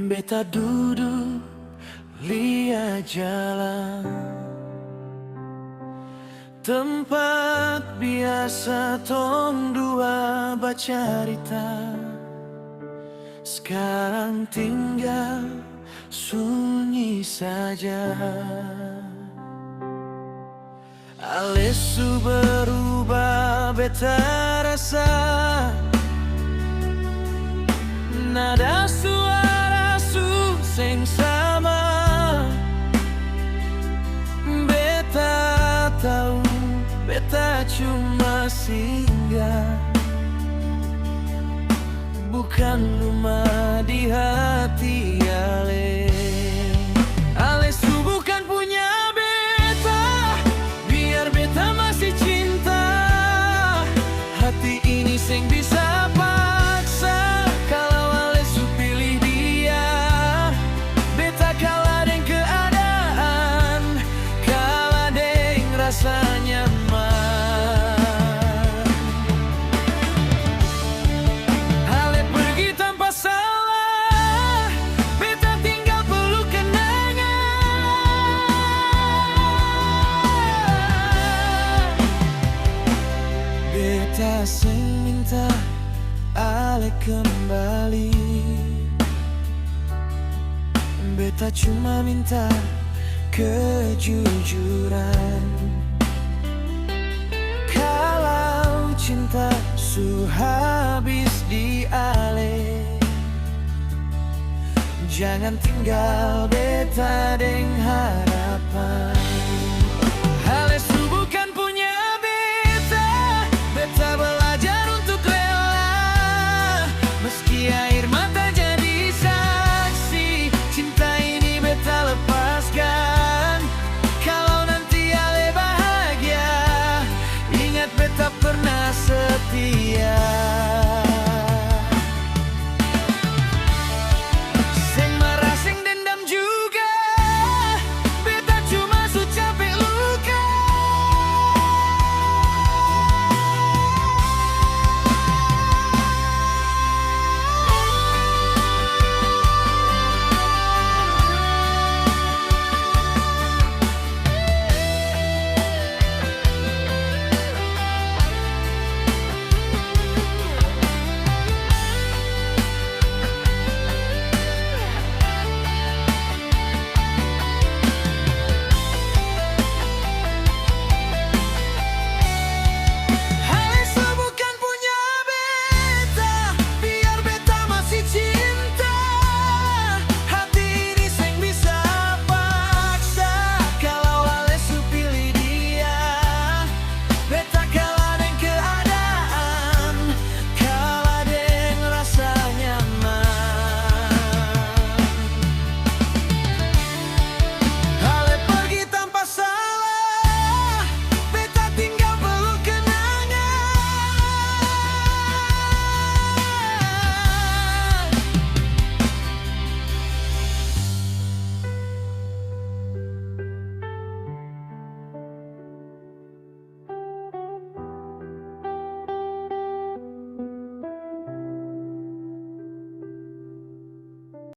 Beta duduk liat jalan, tempat biasa tong dua bacarita. Sekarang tinggal sunyi saja. Alesu berubah beta rasa, nada suara sing sama. Beta tahu, beta cuma singgah, bukan rumah di hati Ale. Alesu bukan punya beta, biar beta masih cinta. Hati ini sing bisa paksa, kalau Alesu pilih dia. Beta kalah deng keadaan, kalah deng rasa nyaman. Ale pergi tanpa salah, beta tinggal peluk kenangan. Beta sing minta Ale kembali, beta cuma minta kejujuran. Kalau cinta su habis di Ale, jangan tinggal beta deng harapan.